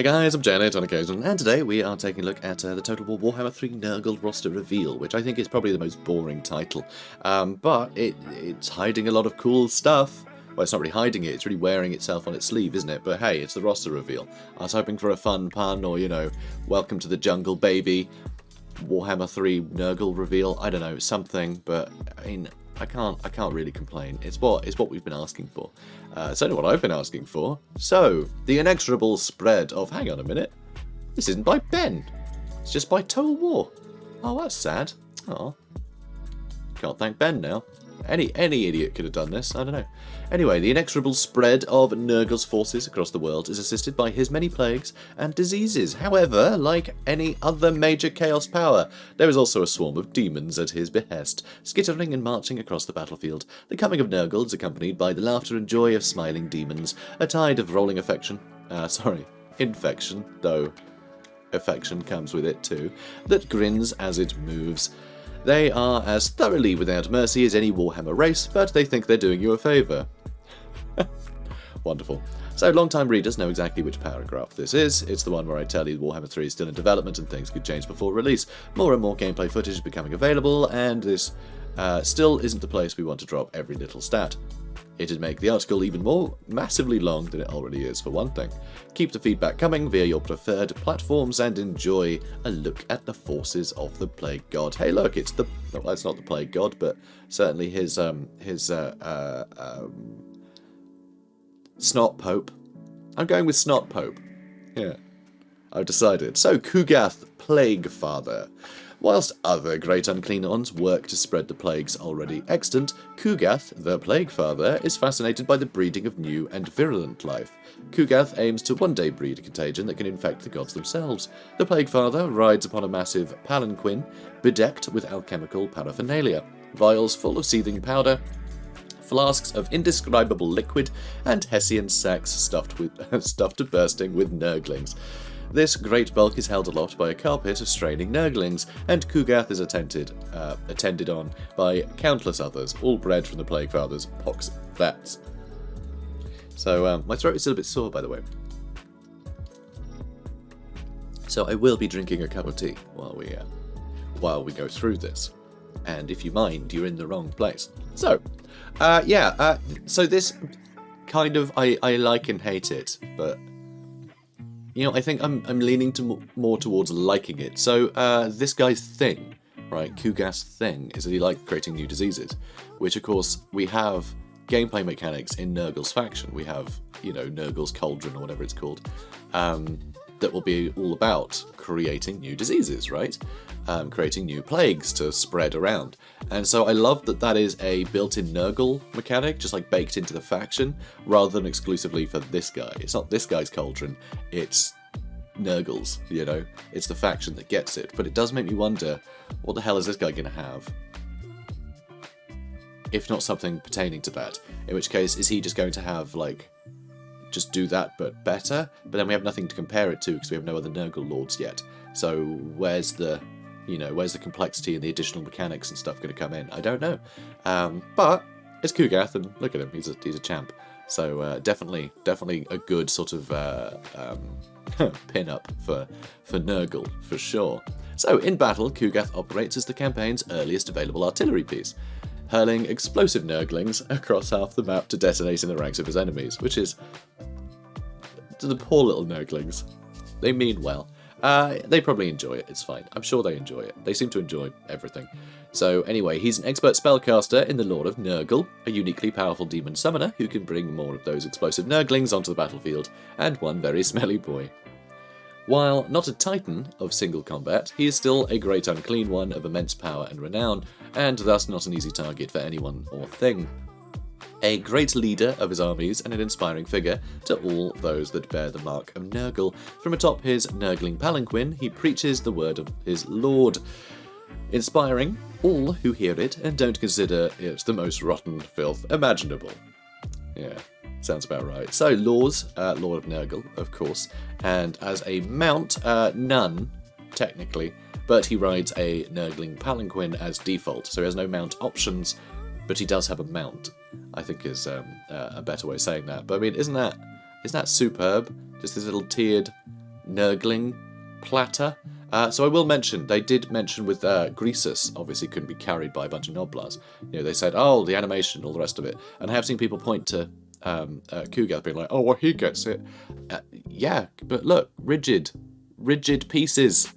Hey guys, I'm JanetOnOccasion, and today we are taking a look at the Total War Warhammer 3 Nurgle roster reveal, which I think is probably the most boring title, but it's hiding a lot of cool stuff. Well, it's not really hiding it, it's really wearing itself on its sleeve, isn't it? But hey, it's the roster reveal. I was hoping for a fun pun, or, you know, welcome to the jungle, baby, Warhammer 3 Nurgle reveal, I don't know, something, but, I mean, I can't really complain. It's what we've been asking for. It's only what I've been asking for. So, the inexorable spread of... Hang on a minute. This isn't by Ben. It's just by Total War. Oh, that's sad. Oh. Can't thank Ben now. Any idiot could have done this, I don't know. Anyway, the inexorable spread of Nurgle's forces across the world is assisted by his many plagues and diseases. However, like any other major chaos power, there is also a swarm of demons at his behest, skittering and marching across the battlefield. The coming of Nurgle is accompanied by the laughter and joy of smiling demons, a tide of rolling infection, though affection comes with it too, that grins as it moves. They are as thoroughly without mercy as any Warhammer race, but they think they're doing you a favour. Wonderful. So, long-time readers know exactly which paragraph this is. It's the one where I tell you Warhammer 3 is still in development and things could change before release. More and more gameplay footage is becoming available, and this still isn't the place we want to drop every little stat. It'd make the article even more massively long than it already is, for one thing. Keep the feedback coming via your preferred platforms and enjoy a look at the forces of the Plague God. Hey look, it's the... well, it's not the Plague God, but certainly his Snot Pope. I'm going with Snot Pope. Yeah, I've decided. So, Kugath the Plaguefather. Whilst other great Unclean Ones work to spread the plagues already extant, Kugath the Plaguefather is fascinated by the breeding of new and virulent life. Kugath aims to one day breed a contagion that can infect the gods themselves. The Plaguefather rides upon a massive palanquin, bedecked with alchemical paraphernalia, vials full of seething powder, flasks of indescribable liquid, and Hessian sacks stuffed to bursting with Nurglings. This great bulk is held aloft by a carpet of straining Nurglings, and Kugath is attended on by countless others, all bred from the Plaguefather's Pox Riders. So, my throat is still a bit sore, by the way. So I will be drinking a cup of tea while we go through this. And if you mind, you're in the wrong place. So, so this kind of, I like and hate it, but... you know, I think I'm leaning more towards liking it. So, this guy's thing, right, Kugath's thing, is that he likes creating new diseases, which, of course, we have gameplay mechanics in Nurgle's faction. We have, you know, Nurgle's Cauldron, or whatever it's called, that will be all about creating new diseases, right? Creating new plagues to spread around. And so I love that that is a built-in Nurgle mechanic, just like baked into the faction, rather than exclusively for this guy. It's not this guy's Cauldron, it's Nurgle's, you know? It's the faction that gets it. But it does make me wonder, what the hell is this guy going to have? If not something pertaining to that. In which case, is he just going to have, like, just do that but better? But then we have nothing to compare it to because we have no other Nurgle lords yet. So where's the... you know, where's the complexity and the additional mechanics and stuff going to come in? I don't know. But it's Kugath, and look at him, he's a champ. So definitely a good sort of pin-up for Nurgle, for sure. So in battle, Kugath operates as the campaign's earliest available artillery piece, hurling explosive Nurglings across half the map to detonate in the ranks of his enemies, which is... the poor little Nurglings. They mean well. They probably enjoy it, it's fine. I'm sure they enjoy it. They seem to enjoy everything. So anyway, he's an expert spellcaster in the Lord of Nurgle, a uniquely powerful demon summoner who can bring more of those explosive Nurglings onto the battlefield, and one very smelly boy. While not a titan of single combat, he is still a great Unclean One of immense power and renown, and thus not an easy target for anyone or thing. A great leader of his armies and an inspiring figure to all those that bear the mark of Nurgle. From atop his Nurgling palanquin, he preaches the word of his lord, inspiring all who hear it and don't consider it the most rotten filth imaginable. Yeah, sounds about right. So, Lord of Nurgle, of course, and as a mount, none, technically, but he rides a Nurgling palanquin as default, so he has no mount options, but he does have a mount, I think is a better way of saying that. But I mean, isn't that superb? Just this little tiered Nurgling platter. So I will mention, they did mention with Greasus, obviously couldn't be carried by a bunch of Noblars. They said, oh, the animation, all the rest of it. And I have seen people point to Kugath being like, oh, well, he gets it. Yeah, but look, rigid pieces.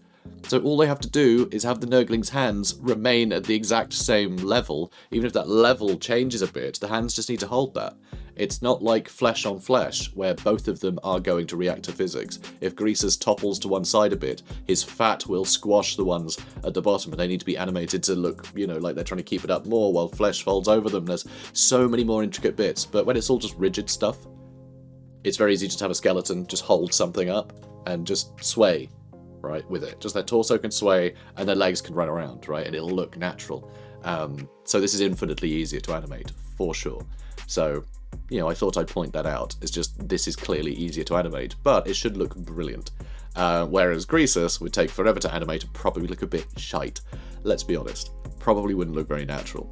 So all they have to do is have the Nurgling's hands remain at the exact same level. Even if that level changes a bit, the hands just need to hold that. It's not like flesh on flesh, where both of them are going to react to physics. If Greasus topples to one side a bit, his fat will squash the ones at the bottom, and they need to be animated to look, like they're trying to keep it up more while flesh folds over them. There's so many more intricate bits, but when it's all just rigid stuff, it's very easy just to have a skeleton just hold something up and just sway, right, with it. Just their torso can sway and their legs can run around, right, and it'll look natural. So this is infinitely easier to animate, for sure. So, I thought I'd point that out. It's just, this is clearly easier to animate, but it should look brilliant. Whereas Greasus would take forever to animate and probably look a bit shite. Let's be honest. Probably wouldn't look very natural,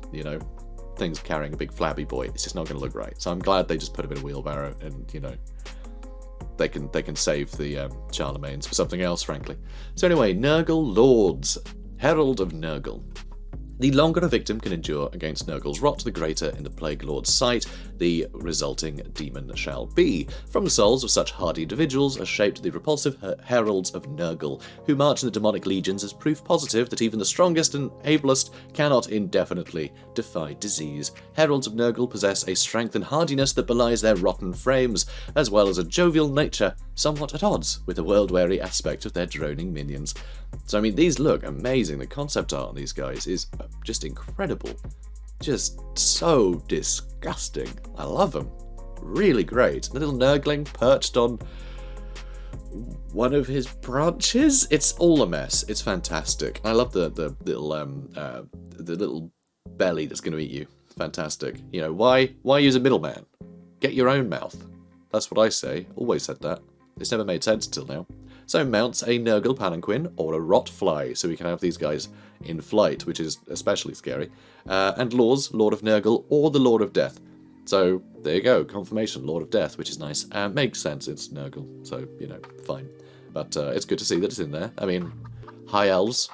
Things carrying a big flabby boy. It's just not going to look right. So I'm glad they just put him in a wheelbarrow and, they can save the Charlemagnes for something else, frankly. So anyway, Nurgle Lords. Herald of Nurgle. The longer a victim can endure against Nurgle's rot, the greater in the Plague Lord's sight the resulting demon shall be. From the souls of such hardy individuals are shaped the repulsive Heralds of Nurgle, who march in the demonic legions as proof positive that even the strongest and ablest cannot indefinitely defy disease. Heralds of Nurgle possess a strength and hardiness that belies their rotten frames, as well as a jovial nature somewhat at odds with the world-weary aspect of their droning minions. So, I mean, these look amazing. The concept art on these guys is just incredible. Just so disgusting. I love them. Really great. The little Nurgling perched on one of his branches. It's all a mess. It's fantastic. I love the little belly that's going to eat you. Fantastic. Why use a middleman? Get your own mouth. That's what I say. Always said that. It's never made sense until now. So mounts a Nurgle palanquin or a rot fly, so we can have these guys in flight, which is especially scary. And Lors, Lord of Nurgle, or the Lord of Death. So there you go, confirmation, Lord of Death, which is nice. Makes sense, it's Nurgle, so, fine. But it's good to see that it's in there. I mean, High Elves,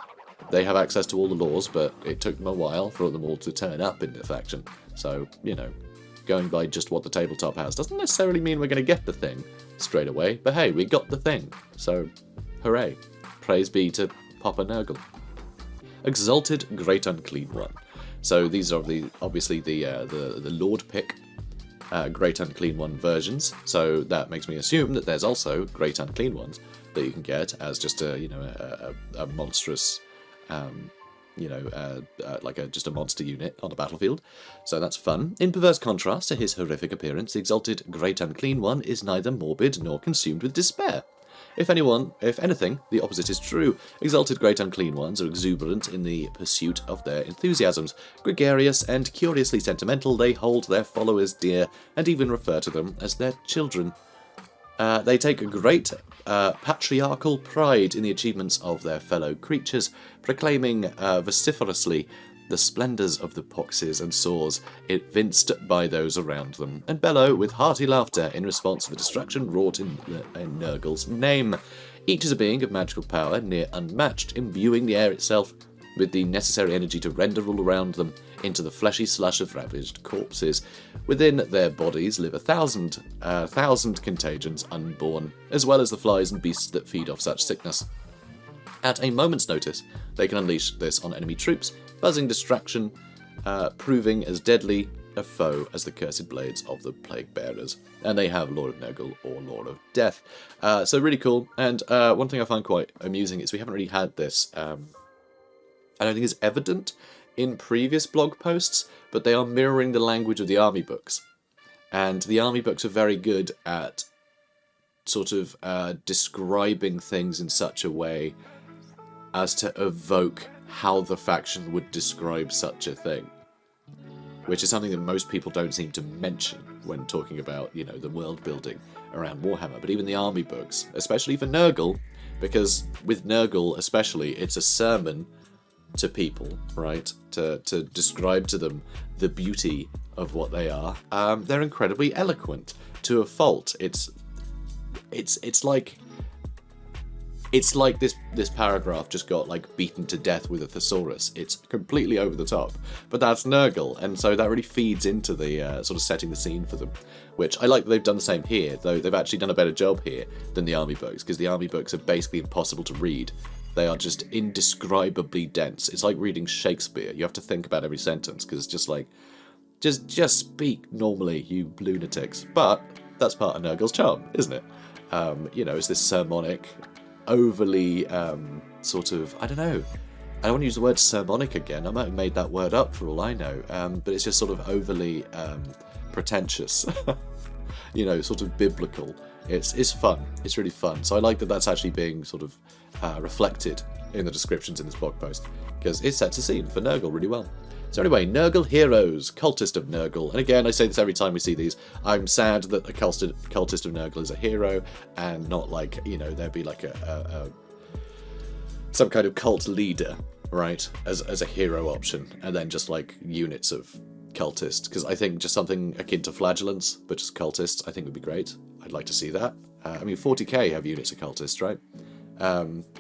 they have access to all the laws, but it took them a while for them all to turn up in the faction. So, going by just what the tabletop has doesn't necessarily mean we're going to get the thing straight away, but hey, we got the thing, so hooray. Praise be to Papa Nurgle. Exalted Great Unclean One. So these are obviously the Lord pick Great Unclean One versions, so that makes me assume that there's also Great Unclean Ones that you can get as just a monstrous just a monster unit on the battlefield. So that's fun. In perverse contrast to his horrific appearance, the Exalted Great Unclean One is neither morbid nor consumed with despair. If anything, the opposite is true. Exalted Great Unclean Ones are exuberant in the pursuit of their enthusiasms. Gregarious and curiously sentimental, they hold their followers dear and even refer to them as their children. They take a great patriarchal pride in the achievements of their fellow creatures, proclaiming vociferously the splendours of the poxes and sores evinced by those around them, and bellow with hearty laughter in response to the destruction wrought in Nurgle's name. Each is a being of magical power, near unmatched, imbuing the air itself with the necessary energy to render all around them into the fleshy slush of ravaged corpses. Within their bodies live 1,000 contagions unborn, as well as the flies and beasts that feed off such sickness. At a moment's notice, they can unleash this on enemy troops, buzzing distraction, proving as deadly a foe as the cursed blades of the Plaguebearers. And they have Lord of Nurgle or Lord of Death. So really cool. And one thing I find quite amusing is we haven't really had this. I don't think it's evident in previous blog posts, but they are mirroring the language of the army books. And the army books are very good at sort of describing things in such a way as to evoke how the faction would describe such a thing, which is something that most people don't seem to mention when talking about, the world building around Warhammer. But even the army books, especially for Nurgle, because with Nurgle especially, it's a sermon to people, right? To describe to them the beauty of what they are. They're incredibly eloquent to a fault. It's like It's like this paragraph just got like beaten to death with a thesaurus. It's completely over the top, but that's Nurgle, and so that really feeds into the sort of setting the scene for them, which I like that they've done the same here, though they've actually done a better job here than the army books, because the army books are basically impossible to read. They are just indescribably dense. It's like reading Shakespeare. You have to think about every sentence, because it's just like, just speak normally, you lunatics. But that's part of Nurgle's charm, isn't it? You know, it's this sermonic, overly sort of, I don't know, I don't want to use the word sermonic again, I might have made that word up for all I know, but it's just sort of overly pretentious, you know, sort of biblical. It's fun, it's really fun, so I like that that's actually being sort of reflected in the descriptions in this blog post, because it sets a scene for Nurgle really well. So anyway, Nurgle heroes, Cultist of Nurgle, and again I say this every time we see these, I'm sad that a Cultist of Nurgle is a hero, and not like, you know, there'd be like some kind of cult leader, right, as a hero option, and then just like units of cultists, because I think just something akin to flagellants, but just cultists, I think would be great. I'd like to see that. I mean, 40k have units of cultists, right?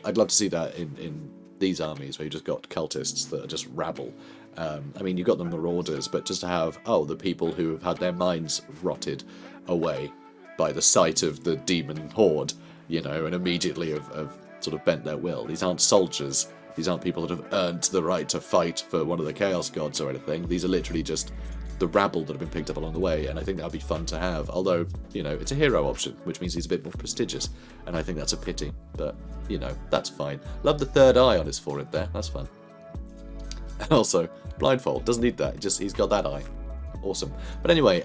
I'd love to see that in these armies, where you just got cultists that are just rabble. I mean, you've got the marauders, but just to have, the people who have had their minds rotted away by the sight of the demon horde, you know, and immediately have sort of bent their will. These aren't soldiers. These aren't people that have earned the right to fight for one of the Chaos Gods or anything. These are literally just the rabble that have been picked up along the way, and I think that would be fun to have. Although, you know, it's a hero option, which means he's a bit more prestigious, and I think that's a pity. But, you know, that's fine. Love the third eye on his forehead there. That's fun. And also, blindfold. Doesn't need that. He's got that eye. Awesome. But anyway,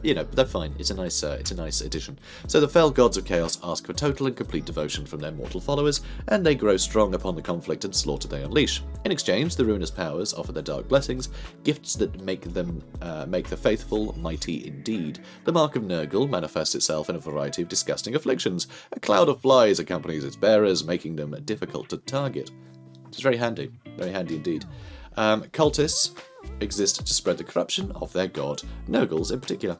you know, they're fine. It's a nice addition. So the fell gods of chaos ask for total and complete devotion from their mortal followers, and they grow strong upon the conflict and slaughter they unleash. In exchange, the ruinous powers offer their dark blessings, gifts that make the faithful mighty indeed. The mark of Nurgle manifests itself in a variety of disgusting afflictions. A cloud of flies accompanies its bearers, making them difficult to target. It's very handy indeed. Cultists exist to spread the corruption of their god, Nurgles in particular.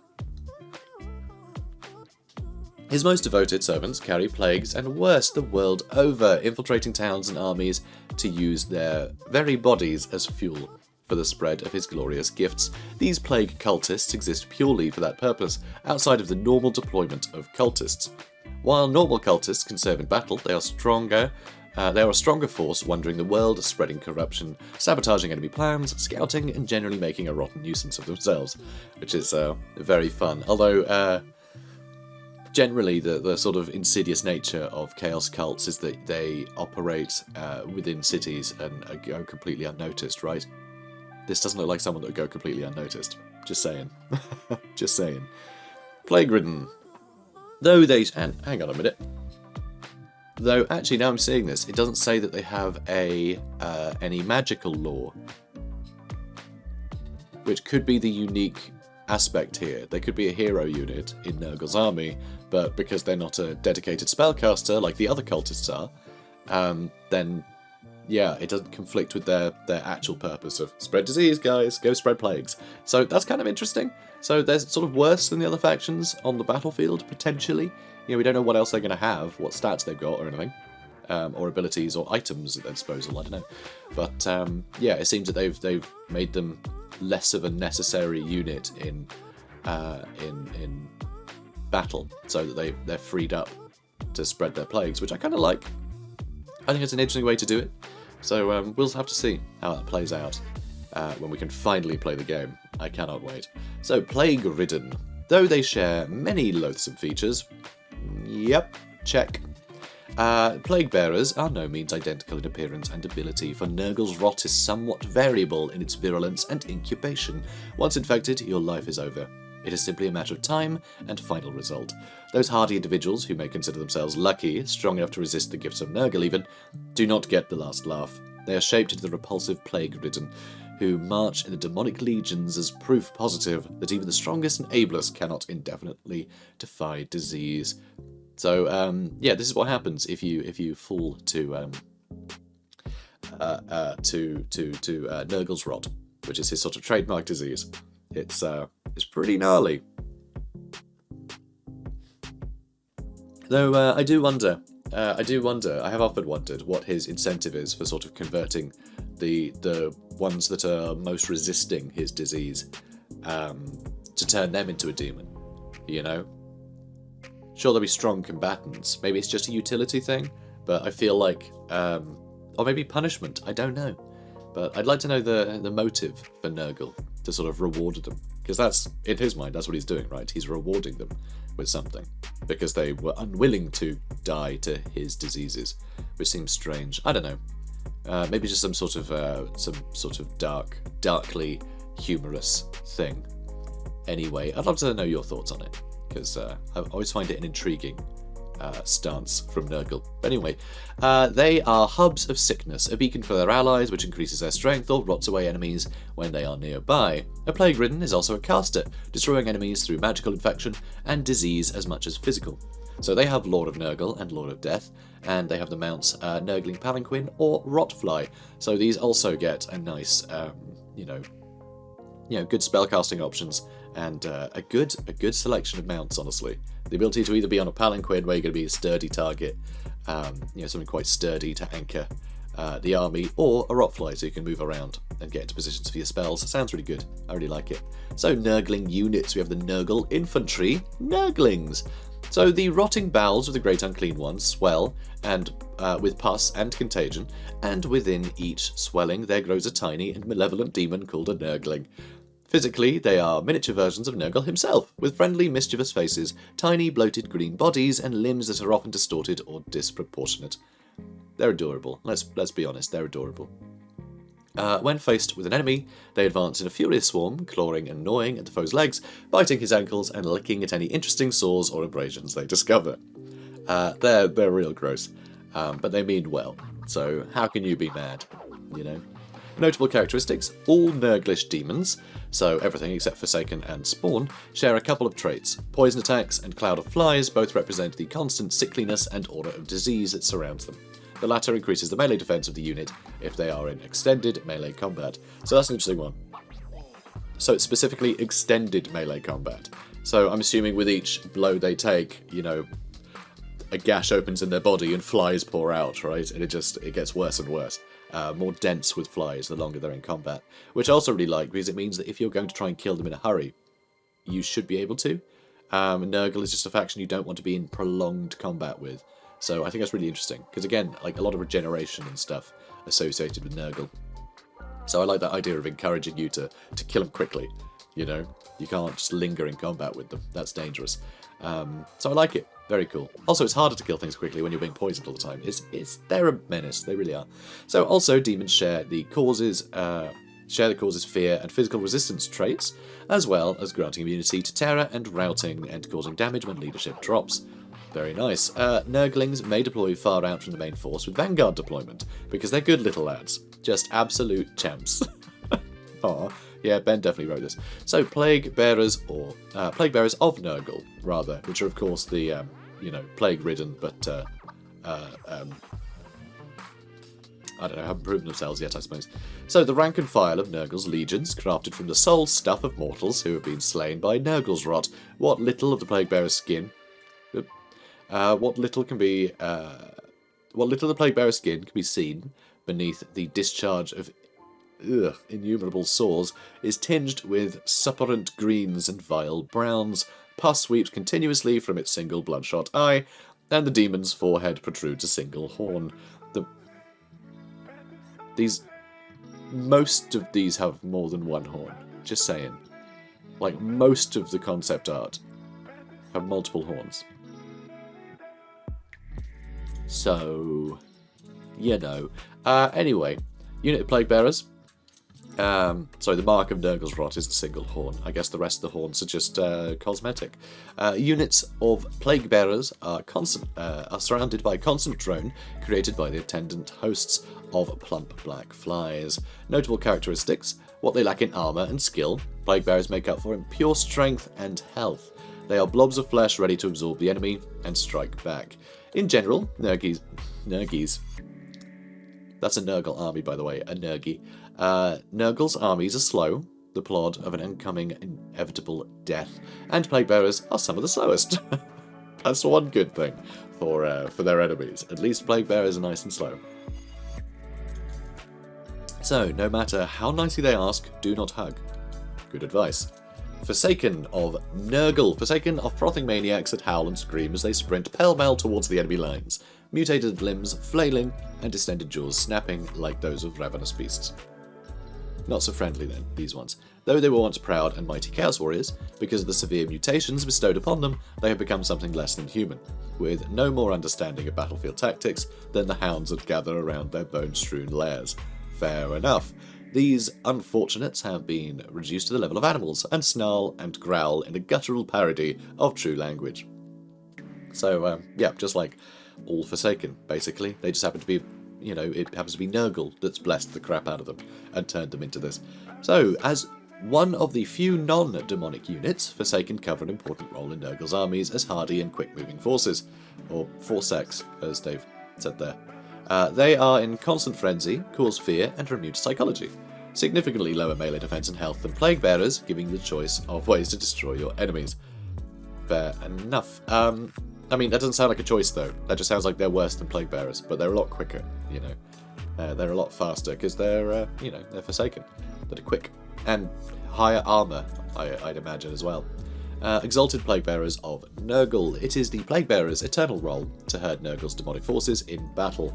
His most devoted servants carry plagues and worse the world over, infiltrating towns and armies to use their very bodies as fuel for the spread of his glorious gifts. These plague cultists exist purely for that purpose, outside of the normal deployment of cultists. While normal cultists can serve in battle, they are a stronger force wandering the world, spreading corruption, sabotaging enemy plans, scouting, and generally making a rotten nuisance of themselves, which is very fun. Although, generally, the sort of insidious nature of chaos cults is that they operate within cities and go completely unnoticed, right? This doesn't look like someone that would go completely unnoticed. Just saying. Just saying. Plague-ridden. Though they... And hang on a minute. Though, actually, now I'm seeing this, it doesn't say that they have any magical lore, which could be the unique aspect here. They could be a hero unit in Nurgle's army, but because they're not a dedicated spellcaster like the other cultists are, then, yeah, it doesn't conflict with their actual purpose of spread disease, guys, go spread plagues. So that's kind of interesting. So they're sort of worse than the other factions on the battlefield, potentially. You know, we don't know what else they're going to have, what stats they've got or anything, or abilities or items at their disposal, I don't know. But, yeah, it seems that they've made them less of a necessary unit in battle, so that they're freed up to spread their plagues, which I kind of like. I think it's an interesting way to do it. So we'll have to see how that plays out when we can finally play the game. I cannot wait. So, Plague-ridden. Though they share many loathsome features... Yep, check. Plaguebearers are no means identical in appearance and ability, for Nurgle's rot is somewhat variable in its virulence and incubation. Once infected, your life is over. It is simply a matter of time and final result. Those hardy individuals who may consider themselves lucky, strong enough to resist the gifts of Nurgle even, do not get the last laugh. They are shaped into the repulsive Plague-ridden, who march in the demonic legions as proof positive that even the strongest and ablest cannot indefinitely defy disease. So, yeah, this is what happens if you fall to Nurgle's rot, which is his sort of trademark disease. It's pretty gnarly. Though I do wonder I do wonder, I have often wondered what his incentive is for sort of converting the ones that are most resisting his disease to turn them into a demon, you know? Sure, there'll be strong combatants. Maybe it's just a utility thing, but I feel like... or maybe punishment, I don't know. But I'd like to know the motive for Nurgle to sort of reward them. Because that's, in his mind, that's what he's doing, right? He's rewarding them with something. Because they were unwilling to die to his diseases. Which seems strange. I don't know. Maybe just some sort of darkly humorous thing. Anyway, I'd love to know your thoughts on it. Because I always find it an intriguing stance from Nurgle. But anyway, they are hubs of sickness, a beacon for their allies which increases their strength or rots away enemies when they are nearby. A Plague Ridden is also a caster, destroying enemies through magical infection and disease as much as physical. So they have Lord of Nurgle and Lord of Death, and they have the mounts Nurgling Palanquin or Rotfly. So these also get a nice, good spellcasting options and a good selection of mounts, honestly. The ability to either be on a Palanquin, where you're going to be a sturdy target, something quite sturdy to anchor the army, or a Rotfly, so you can move around and get into positions for your spells. Sounds really good. I really like it. So, Nurgling units. We have the Nurgle Infantry Nurglings. So, the rotting bowels of the Great Unclean One swell, and with pus and contagion, and within each swelling there grows a tiny and malevolent demon called a Nurgling. Physically, they are miniature versions of Nurgle himself, with friendly, mischievous faces, tiny, bloated green bodies, and limbs that are often distorted or disproportionate. They're adorable. Let's be honest, they're adorable. When faced with an enemy, they advance in a furious swarm, clawing and gnawing at the foe's legs, biting his ankles, and licking at any interesting sores or abrasions they discover. They're real gross, but they mean well, so how can you be mad, you know? Notable characteristics: all Nurglish demons, so everything except Forsaken and Spawn, share a couple of traits. Poison attacks and Cloud of Flies both represent the constant sickliness and aura of disease that surrounds them. The latter increases the melee defense of the unit if they are in extended melee combat. So that's an interesting one. So it's specifically extended melee combat. So I'm assuming with each blow they take, a gash opens in their body and flies pour out, right? And it gets worse and worse. More dense with flies the longer they're in combat, which I also really like because it means that if you're going to try and kill them in a hurry, you should be able to. Nurgle is just a faction you don't want to be in prolonged combat with, so I think that's really interesting because again, like a lot of regeneration and stuff associated with Nurgle. So I like that idea of encouraging you to kill them quickly. You can't just linger in combat with them. That's dangerous. So I like it. Very cool. Also, it's harder to kill things quickly when you're being poisoned all the time. They're a menace. They really are. So also, demons share the causes fear and physical resistance traits, as well as granting immunity to terror and routing and causing damage when leadership drops. Very nice. Nurglings may deploy far out from the main force with Vanguard deployment, because they're good little lads. Just absolute champs. Aw. Yeah, Ben definitely wrote this. So, Plaguebearers of Nurgle, rather, which are, of course, the, plague-ridden, but, I don't know, haven't proven themselves yet, I suppose. So, the rank and file of Nurgle's legions, crafted from the soul stuff of mortals who have been slain by Nurgle's rot. What little of the Plaguebearer's skin... what little of the Plaguebearer's skin can be seen beneath the discharge of innumerable sores is tinged with suppurant greens and vile browns. Pus sweeps continuously from its single bloodshot eye, and the demon's forehead protrudes a single horn. Most of these have more than one horn. Just saying. Like, most of the concept art have multiple horns. So, anyway, unit of Plaguebearers. The mark of Nurgle's rot is a single horn. I guess the rest of the horns are just cosmetic. Units of Plaguebearers are surrounded by a constant drone created by the attendant hosts of plump black flies. Notable characteristics: what they lack in armour and skill, Plaguebearers make up for in pure strength and health. They are blobs of flesh ready to absorb the enemy and strike back. In general, Nurgies. That's a Nurgle army, by the way, a Nurgie. Nurgle's armies are slow, the plod of an incoming inevitable death, and Plaguebearers are some of the slowest. That's one good thing for their enemies. At least Plaguebearers are nice and slow. So, no matter how nicely they ask, do not hug. Good advice. Forsaken of Nurgle. Forsaken of frothing maniacs that howl and scream as they sprint pell-mell towards the enemy lines. Mutated limbs flailing and distended jaws snapping like those of ravenous beasts. Not so friendly then, these ones. Though they were once proud and mighty Chaos Warriors, because of the severe mutations bestowed upon them, they have become something less than human, with no more understanding of battlefield tactics than the hounds that gather around their bone-strewn lairs. Fair enough. These unfortunates have been reduced to the level of animals, and snarl and growl in a guttural parody of true language. So, yeah, just like all Forsaken, basically. They just happen to be, you know, it happens to be Nurgle that's blessed the crap out of them and turned them into this. So, as one of the few non-demonic units, Forsaken cover an important role in Nurgle's armies as hardy and quick-moving forces, or Forsex, as they've said there. They are in constant frenzy, cause fear, and are immune to psychology. Significantly lower melee defense and health than Plaguebearers, giving the choice of ways to destroy your enemies. Fair enough. I mean, that doesn't sound like a choice, though. That just sounds like they're worse than Plaguebearers, but they're a lot quicker, you know. They're a lot faster, because they're, you know, they're Forsaken. They're quick. And higher armor, I'd imagine, as well. Exalted Plaguebearers of Nurgle. It is the Plaguebearers' eternal role to herd Nurgle's demonic forces in battle,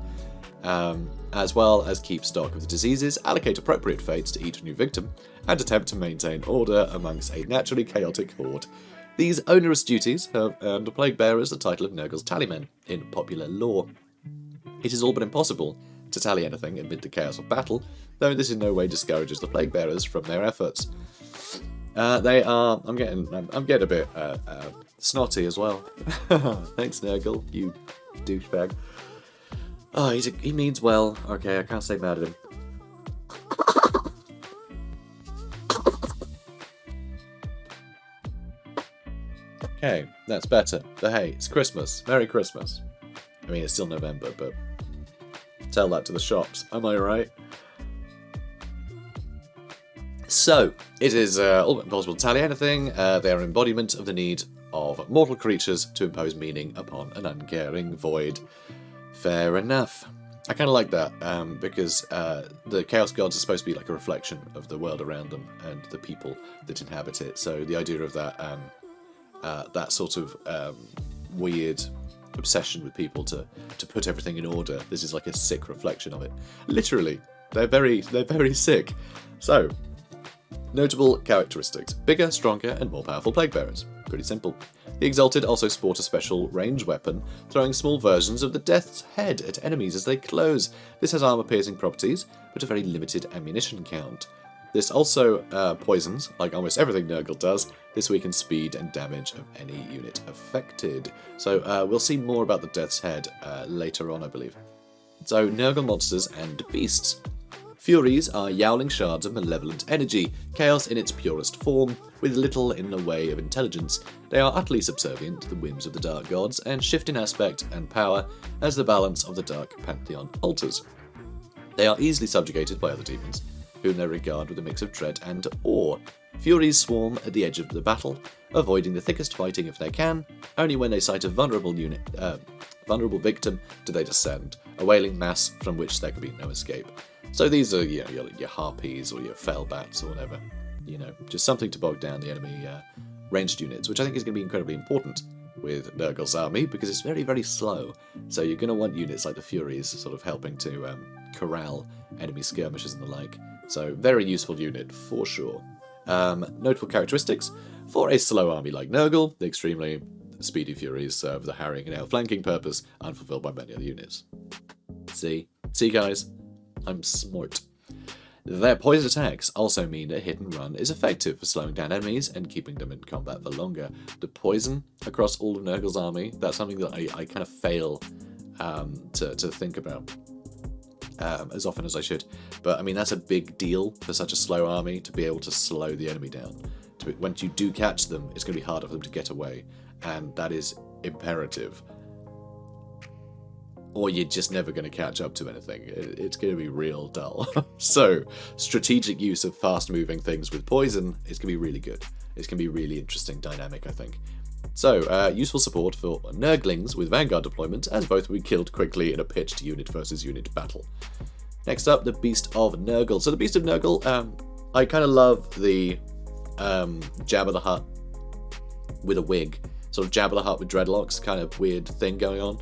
as well as keep stock of the diseases, allocate appropriate fates to each new victim, and attempt to maintain order amongst a naturally chaotic horde. These onerous duties have earned Plaguebearers the title of Nurgle's tallymen in popular lore. It is all but impossible to tally anything amid the chaos of battle, though this in no way discourages the Plaguebearers from their efforts. They are. I'm getting a bit snotty as well. Thanks, Nurgle, you douchebag. Oh, he means well. Okay, I can't stay mad at him. Okay, that's better. But hey, it's Christmas. Merry Christmas. I mean, it's still November, but tell that to the shops. Am I right? So, it is all but impossible to tally anything. They are an embodiment of the need of mortal creatures to impose meaning upon an uncaring void. Fair enough. I kind of like that, because the Chaos Gods are supposed to be like a reflection of the world around them and the people that inhabit it. So the idea of that, that sort of weird obsession with people to put everything in order. This is like a sick reflection of it. Literally, they're very sick. So, notable characteristics: bigger, stronger, and more powerful Plaguebearers. Pretty simple. The Exalted also sport a special ranged weapon, throwing small versions of the Death's Head at enemies as they close. This has armor-piercing properties, but a very limited ammunition count. This also poisons, like almost everything Nurgle does. This weakens speed and damage of any unit affected. So we'll see more about the Death's Head later on, I believe. So, Nurgle monsters and beasts. Furies are yowling shards of malevolent energy, chaos in its purest form, with little in the way of intelligence. They are utterly subservient to the whims of the Dark Gods, and shift in aspect and power as the balance of the Dark Pantheon alters. They are easily subjugated by other demons, whom they regard with a mix of dread and awe. Furies swarm at the edge of the battle, avoiding the thickest fighting if they can. Only when they sight a vulnerable vulnerable victim do they descend, a wailing mass from which there can be no escape. So these are your harpies or your fell bats or whatever. You know, just something to bog down the enemy ranged units, which I think is going to be incredibly important with Nurgle's army, because it's very, very slow. So you're going to want units like the Furies sort of helping to corral enemy skirmishers and the like. So very useful unit for sure. Notable characteristics: for a slow army like Nurgle, the extremely speedy Furies serve the harrying and outflanking purpose unfulfilled by many other units. See guys? I'm smart. Their poison attacks also mean a hit and run is effective for slowing down enemies and keeping them in combat for longer. The poison across all of Nurgle's army, that's something that I kind of fail to think about as often as I should. But I mean, that's a big deal for such a slow army, to be able to slow the enemy down. Once you do catch them, it's going to be harder for them to get away, and that is imperative. Or you're just never going to catch up to anything. It's going to be real dull. So, strategic use of fast-moving things with poison is going to be really good. It's going to be really interesting dynamic, I think. So, useful support for Nurglings with Vanguard deployment, as both will be killed quickly in a pitched unit versus unit battle. Next up, the Beast of Nurgle. So the Beast of Nurgle, I kind of love the Jabba the Hutt with a wig. Sort of Jabba the Hutt with dreadlocks, kind of weird thing going on.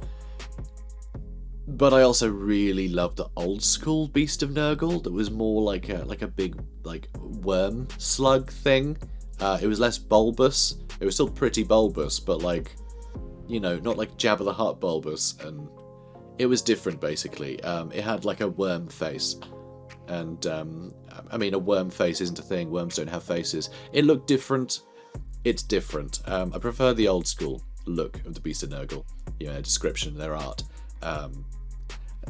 But I also really love the old school Beast of Nurgle that was more like a big worm slug thing. It was less bulbous. It was still pretty bulbous, but not like Jabba the Hutt bulbous, and it was different basically. It had like a worm face, and I mean, a worm face isn't a thing. Worms don't have faces. It looked different. It's different. I prefer the old school look of the Beast of Nurgle. Description, their art.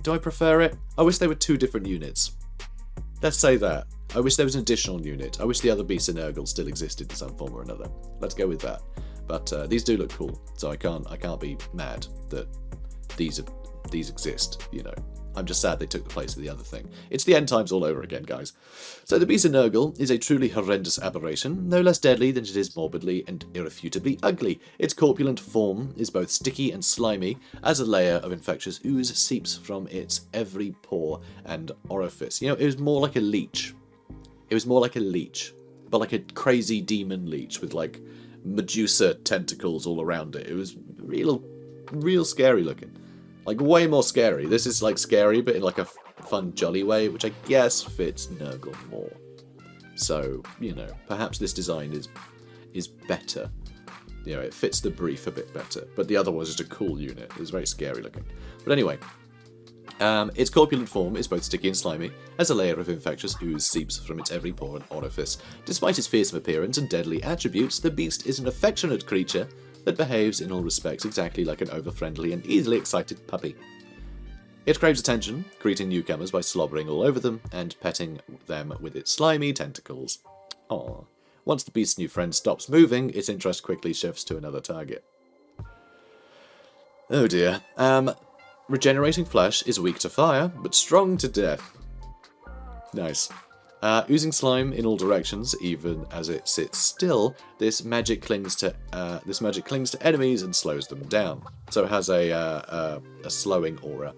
Do I prefer it? I wish they were 2 different units. Let's say that. I wish there was an additional unit. I wish the other Beasts of Nurgle still existed in some form or another. Let's go with that. But these do look cool, so I can't be mad that these exist. I'm just sad they took the place of the other thing. It's the end times all over again, guys. So the Beast of Nurgle is a truly horrendous aberration, no less deadly than it is morbidly and irrefutably ugly. Its corpulent form is both sticky and slimy, as a layer of infectious ooze seeps from its every pore and orifice. It was more like a leech. It was more like a leech, but like a crazy demon leech with like Medusa tentacles all around it. It was real scary looking. Like way more scary. This is like scary, but in like a fun, jolly way, which I guess fits Nurgle more. So, perhaps this design is better. It fits the brief a bit better. But the other was just a cool unit. It was very scary looking. But anyway, its corpulent form is both sticky and slimy, as a layer of infectious ooze seeps from its every pore and orifice. Despite its fearsome appearance and deadly attributes, the beast is an affectionate creature that behaves in all respects exactly like an over-friendly and easily excited puppy. It craves attention, greeting newcomers by slobbering all over them and petting them with its slimy tentacles. Aww. Once the beast's new friend stops moving, its interest quickly shifts to another target. Oh dear. Regenerating flesh is weak to fire, but strong to death. Nice. Oozing slime in all directions, even as it sits still, this magic clings to enemies and slows them down. So it has a slowing aura,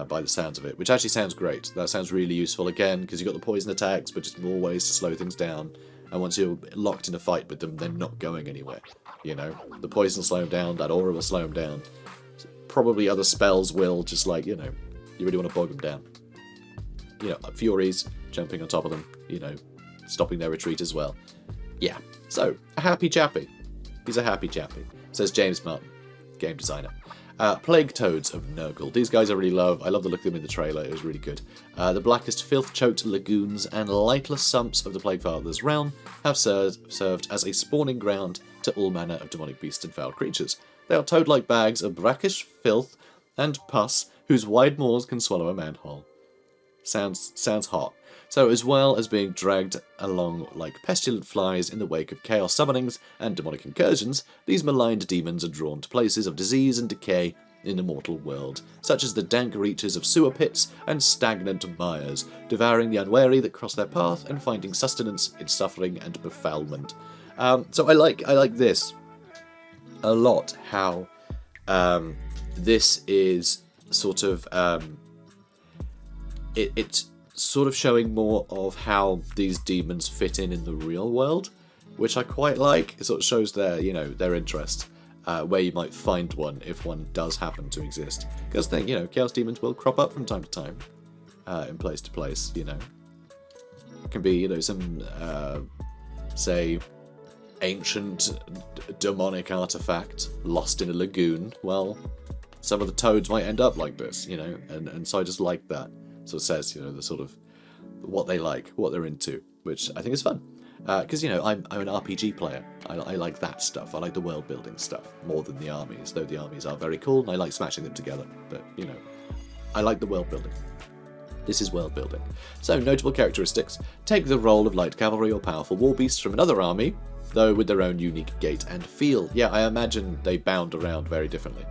by the sounds of it, which actually sounds great. That sounds really useful again, because you've got the poison attacks, but just more ways to slow things down. And once you're locked in a fight with them, they're not going anywhere. The poison will slow them down, that aura will slow them down. Probably other spells will, just you really want to bog them down. Furies, jumping on top of them, stopping their retreat as well. Yeah, so, a happy chappy. He's a happy chappy, says James Martin, game designer. Plague Toads of Nurgle. These guys I really love. I love the look of them in the trailer. It was really good. The blackest filth-choked lagoons and lightless sumps of the Plaguefather's realm have served as a spawning ground to all manner of demonic beasts and foul creatures. They are toad-like bags of brackish filth and pus whose wide maws can swallow a man whole. Sounds hot. So as well as being dragged along like pestilent flies in the wake of chaos summonings and demonic incursions, these maligned demons are drawn to places of disease and decay in the mortal world, such as the dank reaches of sewer pits and stagnant mires, devouring the unwary that cross their path and finding sustenance in suffering and befoulment. So I like this a lot, how this is sort of it's sort of showing more of how these demons fit in the real world, which I quite like. It sort of shows their interest, where you might find one if one does happen to exist. Because chaos demons will crop up from time to time, in place to place. It can be some say ancient demonic artifact lost in a lagoon. Well, some of the toads might end up like this, and so I just like that. So it says, the sort of what they like, what they're into, which I think is fun. Because, I'm an RPG player. I like that stuff. I like the world building stuff more than the armies, though the armies are very cool and I like smashing them together. But, I like the world building. This is world building. So, notable characteristics. Take the role of light cavalry or powerful war beasts from another army, though with their own unique gait and feel. Yeah, I imagine they bound around very differently,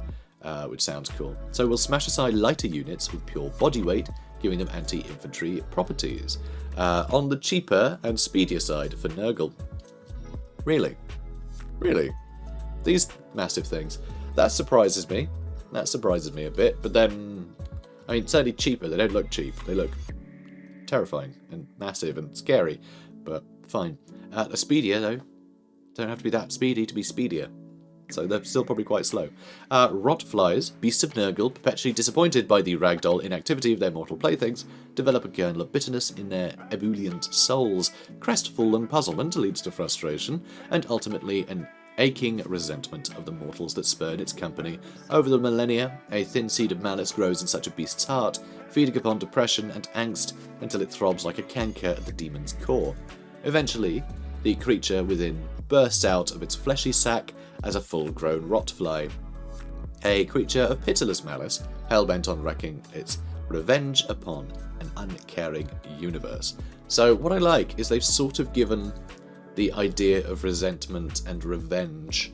which sounds cool. So we'll smash aside lighter units with pure body weight, giving them anti-infantry properties. On the cheaper and speedier side for Nurgle. Really? these massive things. That surprises me. That surprises me a bit, but then, I mean, certainly cheaper. They don't look cheap. They look terrifying and massive and scary, but fine. They're speedier, though. Don't have to be that speedy to be speedier. So they're still probably quite slow. Rotflies, beasts of Nurgle, perpetually disappointed by the ragdoll inactivity of their mortal playthings, develop a kernel of bitterness in their ebullient souls. Crestfallen puzzlement leads to frustration, and ultimately an aching resentment of the mortals that spurn its company. Over the millennia, a thin seed of malice grows in such a beast's heart, feeding upon depression and angst until it throbs like a canker at the demon's core. Eventually, the creature within bursts out of its fleshy sack as a full-grown rotfly. A creature of pitiless malice, hell-bent on wreaking its revenge upon an uncaring universe. So what I like is they've sort of given the idea of resentment and revenge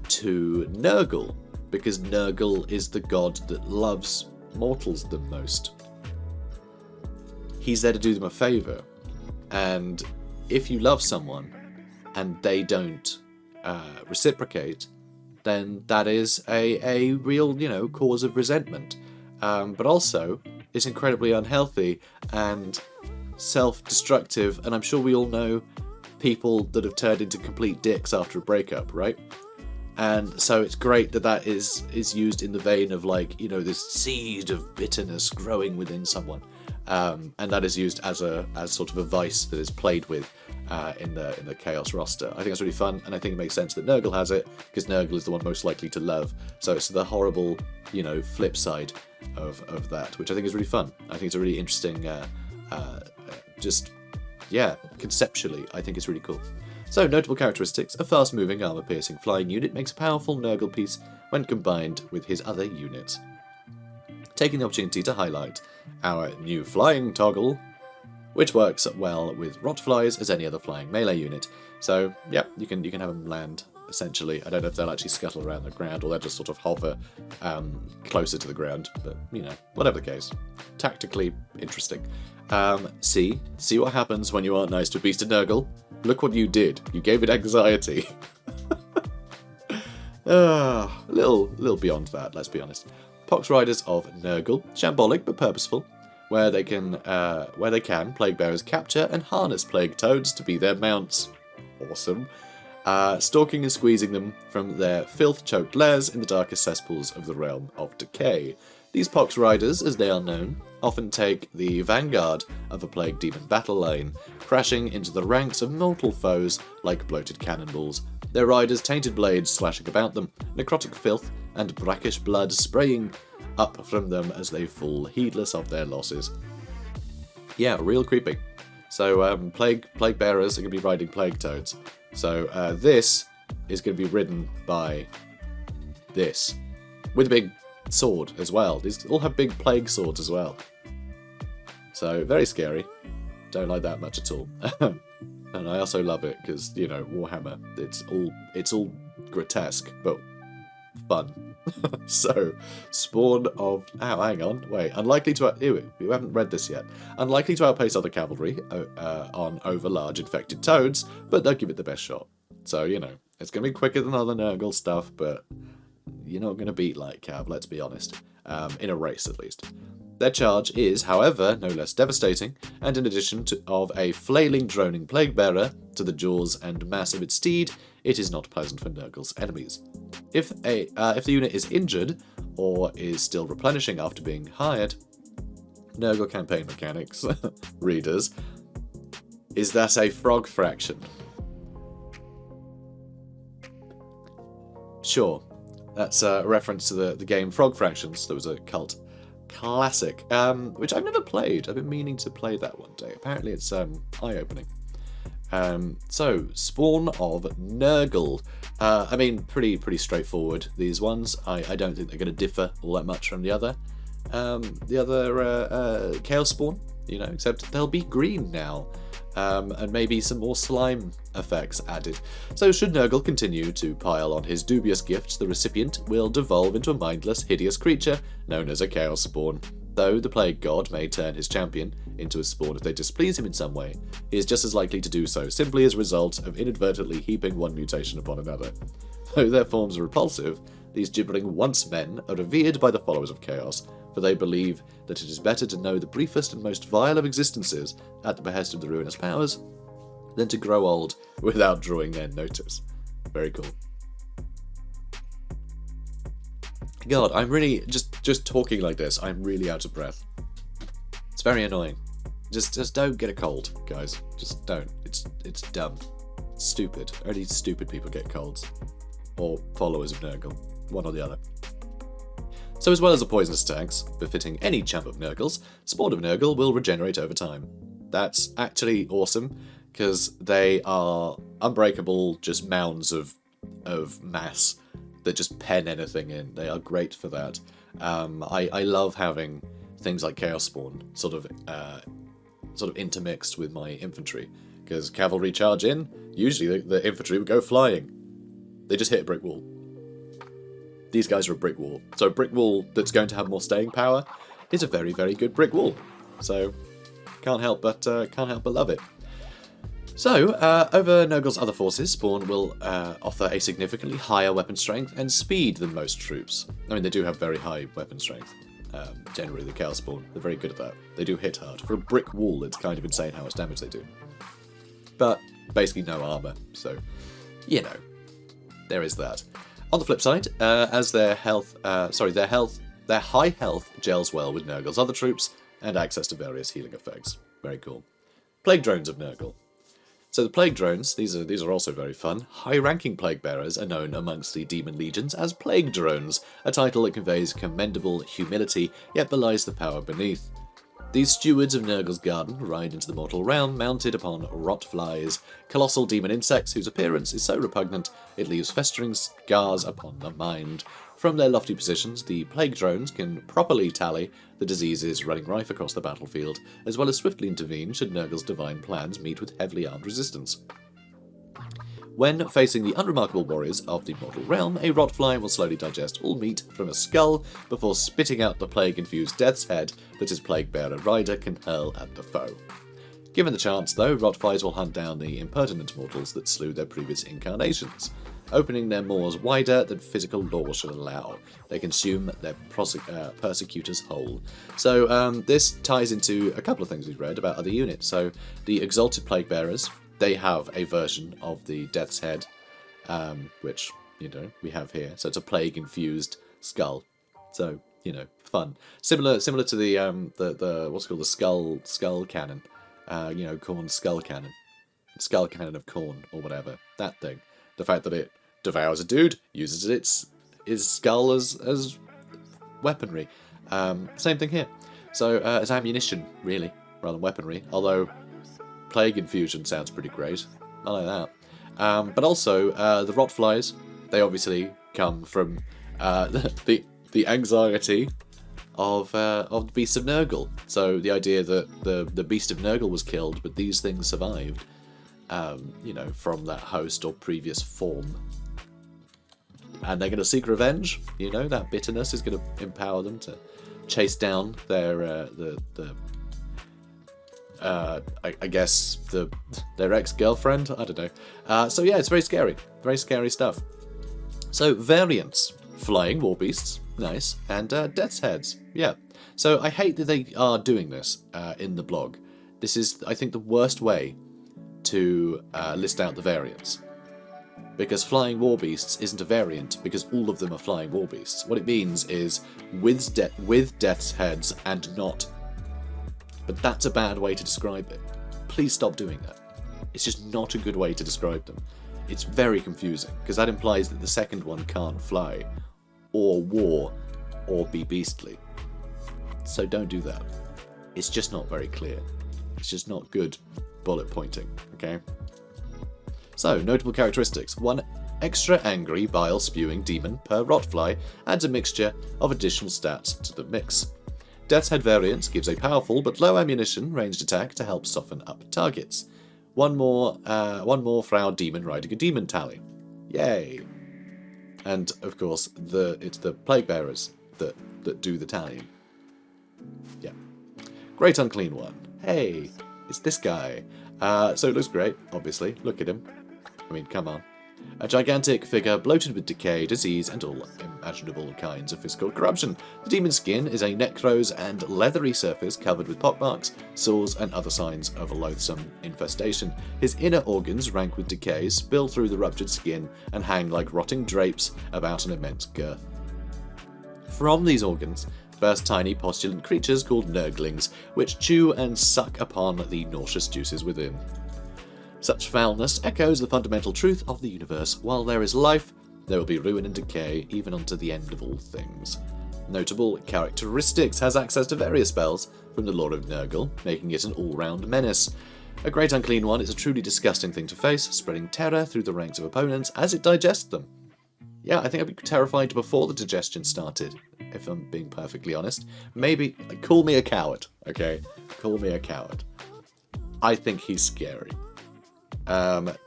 to Nurgle, because Nurgle is the god that loves mortals the most. He's there to do them a favour, and if you love someone and they don't reciprocate, then that is a real, cause of resentment. But also, it's incredibly unhealthy and self-destructive, and I'm sure we all know people that have turned into complete dicks after a breakup, right? And so it's great that is used in the vein of, this seed of bitterness growing within someone. And that is used as sort of a vice that is played with in the Chaos roster. I think that's really fun, and I think it makes sense that Nurgle has it, because Nurgle is the one most likely to love. So it's the horrible, flip side of that, which I think is really fun. I think it's a really interesting, conceptually, I think it's really cool. So, notable characteristics: a fast-moving, armor-piercing flying unit makes a powerful Nurgle piece when combined with his other units. Taking the opportunity to highlight our new flying toggle, which works well with Rotflies as any other flying melee unit. So, yeah, you can have them land, essentially. I don't know if they'll actually scuttle around the ground, or they'll just sort of hover closer to the ground, but, whatever the case. Tactically interesting. See what happens when you aren't nice to a beast of Nurgle? Look what you did. You gave it anxiety. A little beyond that, let's be honest. Pox Riders of Nurgle, shambolic but purposeful. Where they can, Plaguebearers capture and harness plague toads to be their mounts. Awesome. Stalking and squeezing them from their filth-choked lairs in the darkest cesspools of the realm of decay. These Pox Riders, as they are known, often take the vanguard of a plague demon battle line, crashing into the ranks of mortal foes like bloated cannonballs. Their riders' tainted blades slashing about them, necrotic filth and brackish blood spraying up from them as they fall heedless of their losses. Yeah, real creepy. So, Plaguebearers are going to be riding plague toads. So, this is going to be ridden by this, with a big sword as well. These all have big plague swords as well. So, very scary. Don't like that much at all. And I also love it because, Warhammer, it's all grotesque, but fun. So, spawn of... Oh, hang on. Wait. Unlikely to... we haven't read this yet. Unlikely to outpace other cavalry on over large infected toads, but they'll give it the best shot. So, it's going to be quicker than other Nurgle stuff, but you're not going to beat Light Cav, let's be honest. In a race, at least. Their charge is, however, no less devastating, and in addition of a flailing, droning Plaguebearer to the jaws and mass of its steed, it is not pleasant for Nurgle's enemies. If the unit is injured, or is still replenishing after being hired, Nurgle campaign mechanics, readers, is that a frog fraction? Sure, that's a reference to the game Frog Fractions. There was a cult classic, which I've never played. I've been meaning to play that one day. Apparently it's eye-opening. So, Spawn of Nurgle. I mean, pretty straightforward, these ones. I don't think they're going to differ all that much from the other Chaos Spawn, except they'll be green now. And maybe some more slime effects added. So should Nurgle continue to pile on his dubious gifts, the recipient will devolve into a mindless, hideous creature known as a Chaos Spawn. Though the Plague God may turn his champion into a spawn if they displease him in some way, he is just as likely to do so simply as a result of inadvertently heaping one mutation upon another. Though their forms are repulsive, these gibbering once-men are revered by the followers of Chaos, for they believe that it is better to know the briefest and most vile of existences at the behest of the ruinous powers than to grow old without drawing their notice. Very cool. God, I'm really just talking like this. I'm really out of breath. It's very annoying. Just don't get a cold, guys. Just don't. It's dumb. It's stupid. Only stupid people get colds, or followers of Nurgle, one or the other. So as well as the poisonous attacks befitting any champ of Nurgle's, Spawn of Nurgle will regenerate over time. That's actually awesome because they are unbreakable, just mounds of mass that just pen anything in. They are great for that. I love having things like Chaos Spawn sort of intermixed with my infantry, because cavalry charge in, usually the infantry would go flying. They just hit a brick wall. These guys are a brick wall. So a brick wall that's going to have more staying power is a very, very good brick wall. So can't help but love it. So, over Nurgle's other forces, Spawn will offer a significantly higher weapon strength and speed than most troops. I mean, they do have very high weapon strength. Generally, the Chaos Spawn, they're very good at that. They do hit hard. For a brick wall, it's kind of insane how much damage they do. But basically no armor, so, you know, there is that. On the flip side, as their high health gels well with Nurgle's other troops, and access to various healing effects. Very cool. Plague Drones of Nurgle. So the Plague Drones, these are also very fun. High-ranking Plaguebearers are known amongst the Demon Legions as Plague Drones, a title that conveys commendable humility, yet belies the power beneath. These stewards of Nurgle's garden ride into the mortal realm mounted upon rot flies, colossal demon insects whose appearance is so repugnant it leaves festering scars upon the mind. From their lofty positions, the Plague Drones can properly tally the diseases running rife across the battlefield, as well as swiftly intervene should Nurgle's divine plans meet with heavily armed resistance. When facing the unremarkable warriors of the mortal realm, a rotfly will slowly digest all meat from a skull before spitting out the plague-infused death's head that his Plaguebearer rider can hurl at the foe. Given the chance, though, rotflies will hunt down the impertinent mortals that slew their previous incarnations, opening their maws wider than physical law should allow. They consume their persecutors whole. So this ties into a couple of things we've read about other units. So the Exalted Plaguebearers, they have a version of the Death's Head, which, you know, we have here. So it's a plague-infused skull. So, you know, fun. Similar to the what's it called, the skull cannon. You know, Khorne skull cannon. Skull cannon of Khorne, or whatever. That thing. The fact that it devours a dude, uses its skull as weaponry. Same thing here. So as ammunition, really, rather than weaponry. Although plague infusion sounds pretty great. I like that. But also the rotflies, they obviously come from the anxiety of the Beast of Nurgle. So the idea that the Beast of Nurgle was killed, but these things survived. You know, from that host or previous form. And they're going to seek revenge. You know, that bitterness is going to empower them to chase down their I guess their ex-girlfriend. I don't know. So yeah, it's very scary stuff. So variants: flying war beasts, nice, and death's heads. Yeah. So I hate that they are doing this in the blog. This is, I think, the worst way to list out the variants. Because flying war beasts isn't a variant, because all of them are flying war beasts. What it means is with death's heads and not. But that's a bad way to describe it. Please stop doing that. It's just not a good way to describe them. It's very confusing, because that implies that the second one can't fly, or war, or be beastly. So don't do that. It's just not very clear. It's just not good bullet pointing, okay? So, notable characteristics. 1 extra angry, bile-spewing demon per rotfly adds a mixture of additional stats to the mix. Death's Head variant gives a powerful but low ammunition ranged attack to help soften up targets. One more for our demon riding a demon tally. Yay! And, of course, it's the Plaguebearers that do the tallying. Great Unclean One. Hey, it's this guy. So it looks great, obviously. Look at him. I mean, come on. A gigantic figure bloated with decay, disease, and all imaginable kinds of physical corruption. The demon's skin is a necrose and leathery surface covered with pockmarks, sores, and other signs of a loathsome infestation. His inner organs, rank with decay, spill through the ruptured skin and hang like rotting drapes about an immense girth. From these organs burst tiny postulant creatures called Nurglings, which chew and suck upon the nauseous juices within. Such foulness echoes the fundamental truth of the universe. While there is life, there will be ruin and decay, even unto the end of all things. Notable characteristics: has access to various spells from the lore of Nurgle, making it an all-round menace. A Great Unclean One is a truly disgusting thing to face, spreading terror through the ranks of opponents as it digests them. Yeah, I think I'd be terrified before the digestion started, if I'm being perfectly honest. Maybe, call me a coward, okay? Call me a coward. I think he's scary.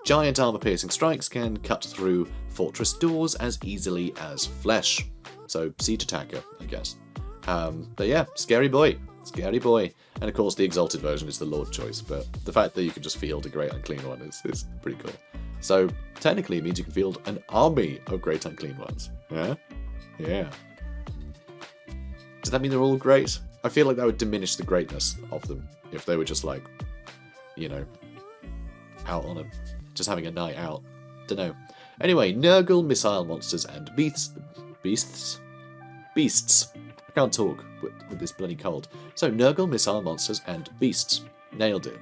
Giant armor-piercing strikes can cut through fortress doors as easily as flesh. So, siege attacker, I guess. But yeah, scary boy. Scary boy. And of course, the Exalted version is the Lord choice, but the fact that you can just field a Great Unclean One is pretty cool. So, technically, it means you can field an army of Great Unclean Ones. Yeah? Yeah. Does that mean they're all great? I feel like that would diminish the greatness of them if they were just like, you know, out on just having a night out. Dunno. Anyway, Nurgle missile monsters and beasts. I can't talk with this bloody cold. So Nurgle missile monsters and beasts. Nailed it.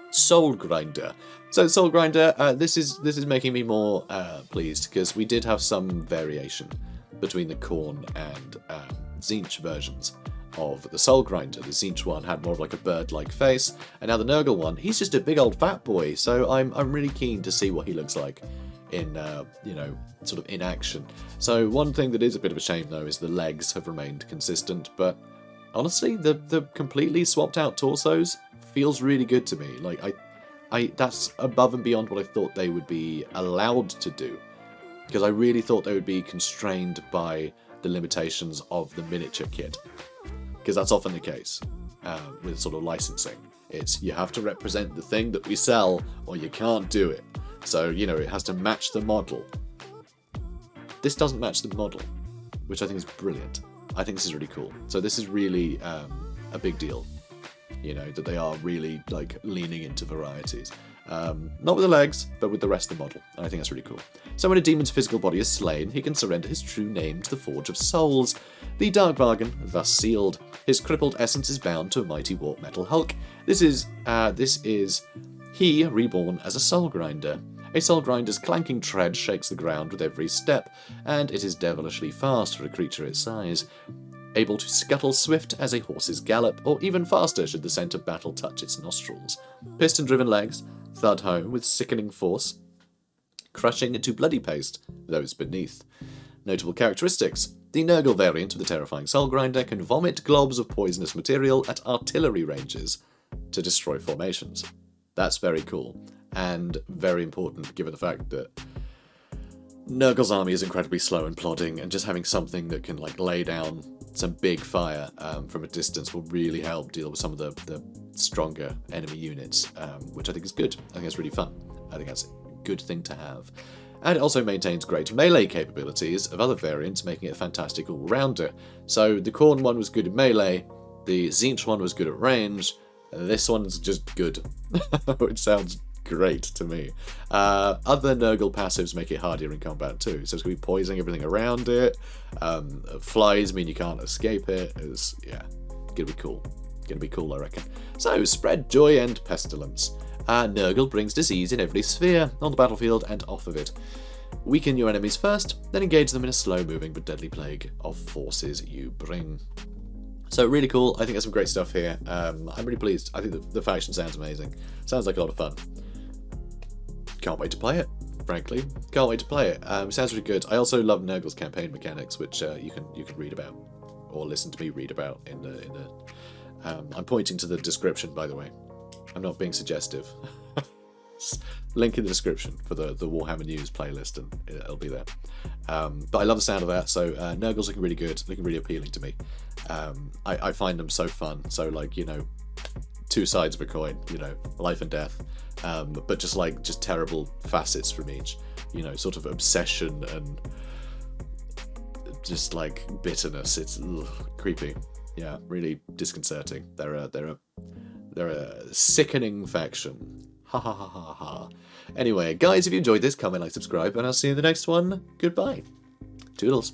Soul Grinder. So Soul Grinder, this is making me more pleased because we did have some variation between the Khorne and Tzeentch versions of the Soul Grinder. The Tzeentch one had more of like a bird-like face, and now the Nurgle one, he's just a big old fat boy. So I'm really keen to see what he looks like in you know, sort of in action. So one thing that is a bit of a shame though is the legs have remained consistent, but honestly, the completely swapped out torsos feels really good to me. Like I that's above and beyond what I thought they would be allowed to do, because I really thought they would be constrained by the limitations of the miniature kit. Because that's often the case with sort of licensing. It's you have to represent the thing that we sell or you can't do it. So, you know, it has to match the model. This doesn't match the model, which I think is brilliant. I think this is really cool. So this is really a big deal, you know, that they are really like leaning into varieties. Not with the legs, but with the rest of the model. And I think that's really cool. So when a demon's physical body is slain, he can surrender his true name to the Forge of Souls. The Dark Bargain, thus sealed. His crippled essence is bound to a mighty warp metal hulk. This is he reborn as a Soul Grinder. A Soul Grinder's clanking tread shakes the ground with every step, and it is devilishly fast for a creature its size. Able to scuttle swift as a horse's gallop, or even faster should the scent of battle touch its nostrils. Piston-driven legs thud home with sickening force, crushing into bloody paste those beneath. Notable characteristics. The Nurgle variant of the terrifying Soul Grinder can vomit globs of poisonous material at artillery ranges to destroy formations. That's very cool, and very important given the fact that Nurgle's army is incredibly slow and plodding, and just having something that can like lay down some big fire from a distance will really help deal with some of the stronger enemy units, which I think is good. I think it's really fun. I think that's a good thing to have. And it also maintains great melee capabilities of other variants, making it a fantastic all-rounder. So the Khorne one was good at melee, the Tzeentch one was good at range, and this one's just good, which sounds great to me. Other Nurgle passives make it harder in combat too, so it's going to be poisoning everything around it. Flies mean you can't escape it. It's, yeah, going to be cool. Going to be cool, I reckon. So, spread joy and pestilence. Nurgle brings disease in every sphere, on the battlefield and off of it. Weaken your enemies first, then engage them in a slow-moving but deadly plague of forces you bring. So really cool. I think there's some great stuff here. I'm really pleased. I think the faction sounds amazing. Sounds like a lot of fun. Can't wait to play it, frankly. Can't wait to play it. Sounds really good. I also love Nurgle's campaign mechanics, which you can read about, or listen to me read about in the. I'm pointing to the description, by the way. I'm not being suggestive. Link in the description for the Warhammer News playlist, and it'll be there. But I love the sound of that, so Nurgle's looking really good, looking really appealing to me. I find them so fun, so like, you know, two sides of a coin, you know, life and death, but just terrible facets from each, you know, sort of obsession and just like bitterness. It's creepy, yeah, really disconcerting. They're a sickening faction. Ha ha ha ha ha. Anyway, guys, if you enjoyed this, comment, like, subscribe, and I'll see you in the next one. Goodbye. Toodles.